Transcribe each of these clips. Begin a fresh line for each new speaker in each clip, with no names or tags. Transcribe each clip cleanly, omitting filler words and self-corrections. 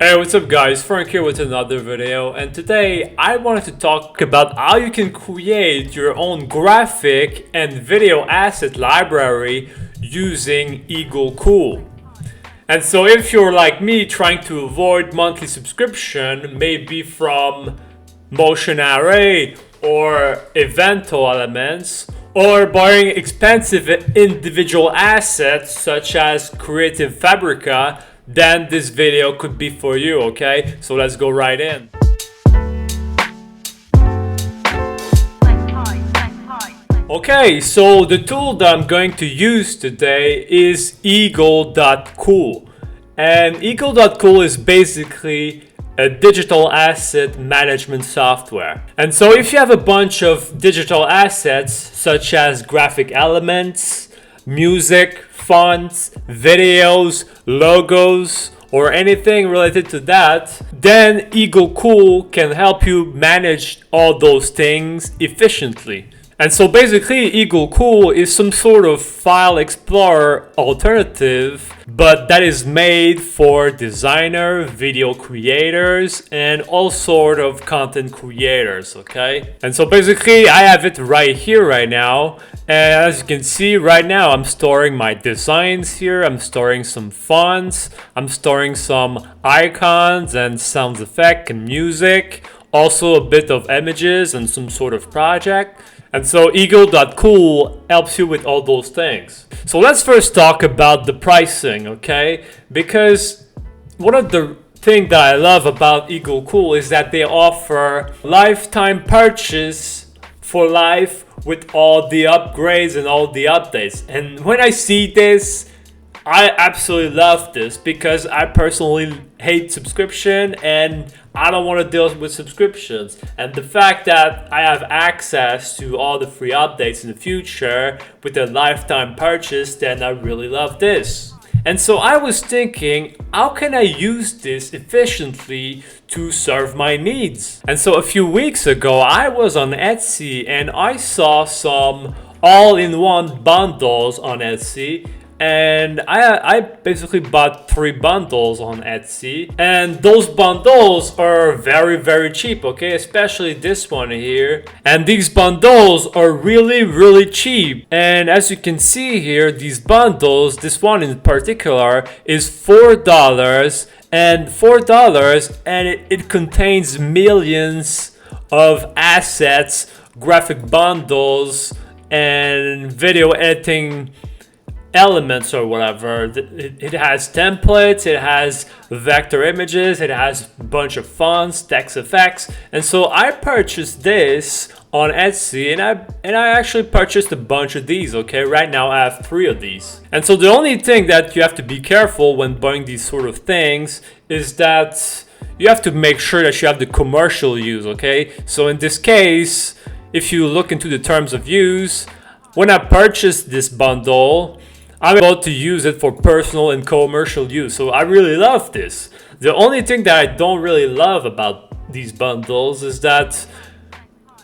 Hey, what's up guys, Frank here with another video, and today I wanted to talk about how you can create your own graphic and video asset library using Eagle.Cool. And so if you're like me trying to avoid monthly subscription, maybe from Motion Array or Evental elements, or buying expensive individual assets such as Creative Fabrica, then this video could be for you, okay? So let's go right in. Okay, so the tool that I'm going to use today is Eagle.Cool. And Eagle.Cool is basically a digital asset management software. And so if you have a bunch of digital assets such as graphic elements, music, fonts, videos, logos, or anything related to that, then Eagle.Cool can help you manage all those things efficiently. And so basically Eagle.Cool is some sort of file explorer alternative, but that is made for designer, video creators, and all sort of content creators, okay? And so basically I have it right here right now. And as you can see right now, I'm storing my designs here. I'm storing some fonts. I'm storing some icons and sound effect and music. Also a bit of images and some sort of project. And so Eagle.Cool helps you with all those things. So let's first talk about the pricing, okay? Because one of the things that I love about Eagle.Cool is that they offer lifetime purchase for life with all the upgrades and all the updates. And when I see this, I absolutely love this because I personally hate subscription and I don't want to deal with subscriptions. And the fact that I have access to all the free updates in the future with a lifetime purchase, then I really love this. And so I was thinking, how can I use this efficiently to serve my needs? And so a few weeks ago, I was on Etsy and I saw some all-in-one bundles on Etsy. And I basically bought 3 bundles on Etsy, and those bundles are very cheap, okay? Especially this one here. And these bundles are really cheap. And as you can see here, these bundles, this one in particular, is $4 and $4, and it contains millions of assets, graphic bundles, and video editing elements or whatever. It has templates, it has vector images, it has a bunch of fonts, text effects. And so I purchased this on Etsy, and I actually purchased a bunch of these, okay? Right now I have 3 of these. And so the only thing that you have to be careful when buying these sort of things is that you have to make sure that you have the commercial use, okay? So in this case, if you look into the terms of use, when I purchased this bundle, I'm about to use it for personal and commercial use. So I really love this. The only thing that I don't really love about these bundles is that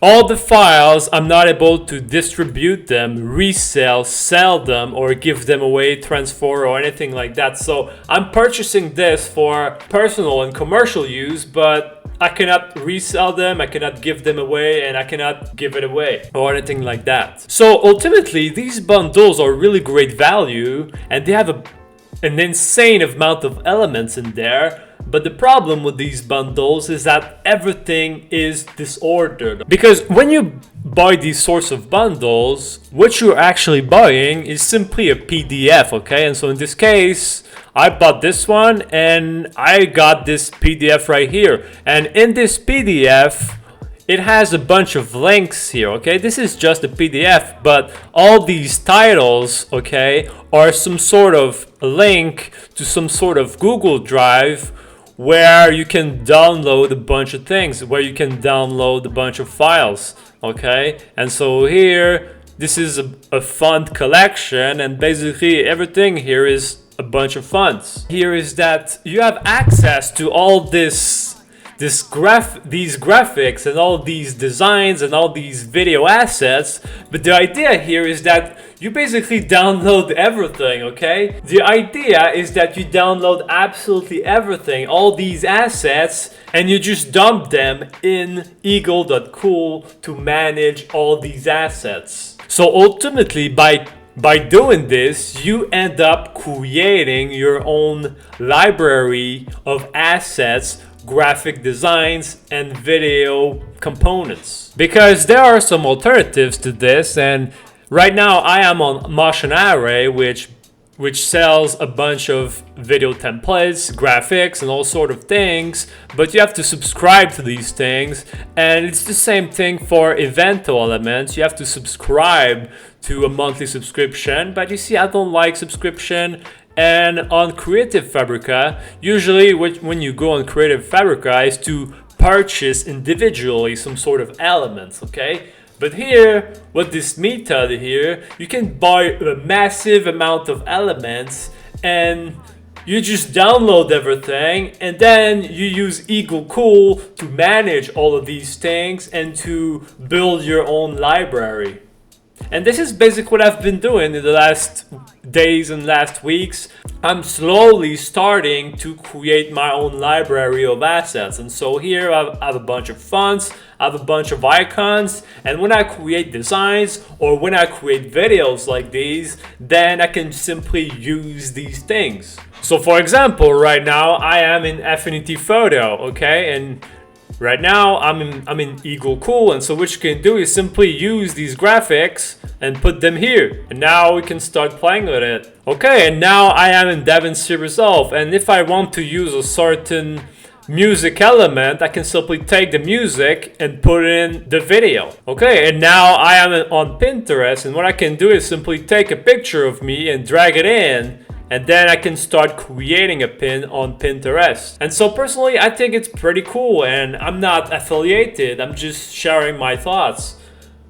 all the files, I'm not able to distribute them, resell, sell them, or give them away, transfer, or anything like that. So I'm purchasing this for personal and commercial use, but I cannot resell them, I cannot give them away, and I cannot give it away or anything like that. So ultimately, these bundles are really great value and they have an insane amount of elements in there. But the problem with these bundles is that everything is disordered. Because when you buy these sorts of bundles, what you're actually buying is simply a PDF, okay? And so in this case, I bought this one and I got this PDF right here. And in this PDF, it has a bunch of links here, okay? This is just a PDF, but all these titles, okay, are some sort of link to some sort of Google Drive where you can download a bunch of things, where you can download a bunch of files, okay? And so here, this is a font collection, and basically everything here is a bunch of fonts. Here is that you have access to all this these graphics and all these designs and all these video assets. But the idea here is that you basically download everything, okay? The idea is that you download absolutely everything, all these assets, and you just dump them in Eagle.Cool to manage all these assets. So ultimately, by doing this, you end up creating your own library of assets, graphic designs, and video components. Because there are some alternatives to this, and right now I am on Motion Array, which sells a bunch of video templates, graphics, and all sort of things, but you have to subscribe to these things. And it's the same thing for Evento Elements. You have to subscribe to a monthly subscription, but you see, I don't like subscription. And on Creative Fabrica, usually when you go on Creative Fabrica is to purchase individually some sort of elements, okay? But here, with this method here, you can buy a massive amount of elements and you just download everything, and then you use Eagle.Cool to manage all of these things and to build your own library. And this is basically what I've been doing in the last days and last weeks. I'm slowly starting to create my own library of assets. And so here I have a bunch of fonts, I have a bunch of icons, and when I create designs or when I create videos like these, then I can simply use these things. So for example, right now I am in Affinity Photo, okay? And right now I'm in Eagle.Cool, and so what you can do is simply use these graphics and put them here. And now we can start playing with it. Okay, and now I am in DaVinci Resolve, and if I want to use a certain music element, I can simply take the music and put in the video. Okay, and now I am on Pinterest, and what I can do is simply take a picture of me and drag it in, and then I can start creating a pin on Pinterest. And so personally, I think it's pretty cool, and I'm not affiliated, I'm just sharing my thoughts.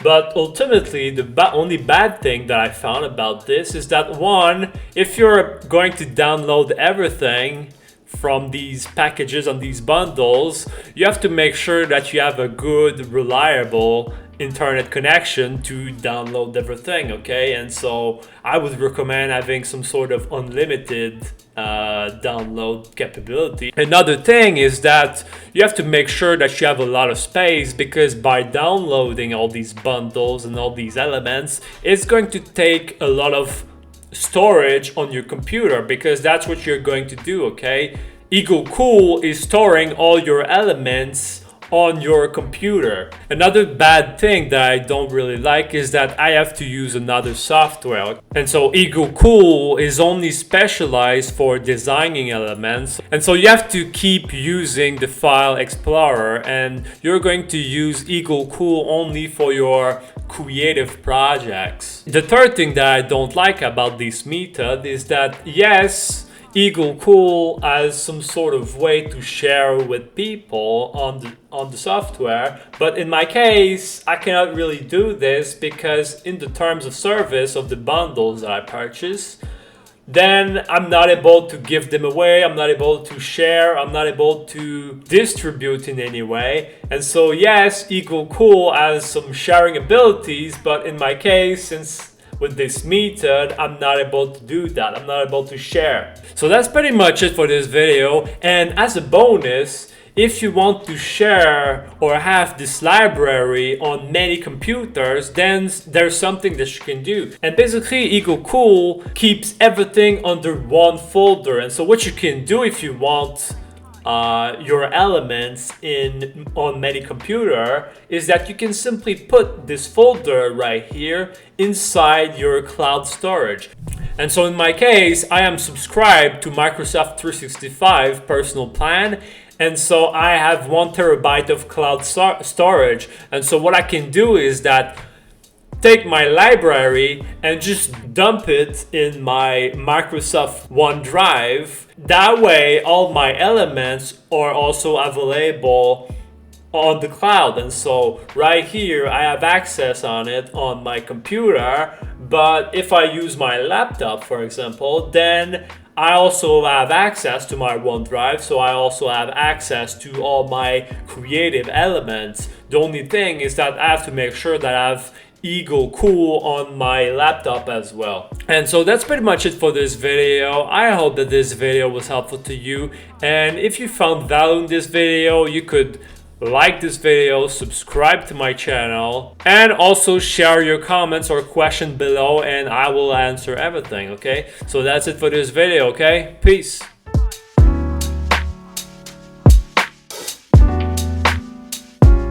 But ultimately, the only bad thing that I found about this is that, one, if you're going to download everything from these packages and these bundles, you have to make sure that you have a good, reliable internet connection to download everything, okay? And so I would recommend having some sort of unlimited download capability. Another thing is that you have to make sure that you have a lot of space, because by downloading all these bundles and all these elements, it's going to take a lot of storage on your computer, because that's what you're going to do, okay? Eagle.Cool is storing all your elements on your computer. Another bad thing that I don't really like is that I have to use another software. And so Eagle.Cool is only specialized for designing elements. And so you have to keep using the File Explorer, and you're going to use Eagle.Cool only for your creative projects. The third thing that I don't like about this method is that, yes, Eagle.Cool has some sort of way to share with people on the software, but in my case I cannot really do this, because in the terms of service of the bundles that I purchase, then I'm not able to give them away, I'm not able to share, I'm not able to distribute in any way. And so yes, Eagle.Cool has some sharing abilities, but in my case, since with this method, I'm not able to do that. I'm not able to share. So that's pretty much it for this video. And as a bonus, if you want to share or have this library on many computers, then there's something that you can do. And basically, Eagle.Cool keeps everything under one folder. And so what you can do if you want your elements on many computer is that you can simply put this folder right here inside your cloud storage. And so in my case, I am subscribed to Microsoft 365 personal plan, and so I have 1 terabyte of cloud storage. And so what I can do is that take my library and just dump it in my Microsoft OneDrive. That way, all my elements are also available on the cloud. And so right here, I have access on it on my computer. But if I use my laptop, for example, then I also have access to my OneDrive, so I also have access to all my creative elements. The only thing is that I have to make sure that I have Eagle.Cool on my laptop as well. And so that's pretty much it for this video. I hope that this video was helpful to you, and if you found value in this video, you could like this video, subscribe to my channel, and also share your comments or question below, and I will answer everything. Okay, so that's it for this video. Okay, peace.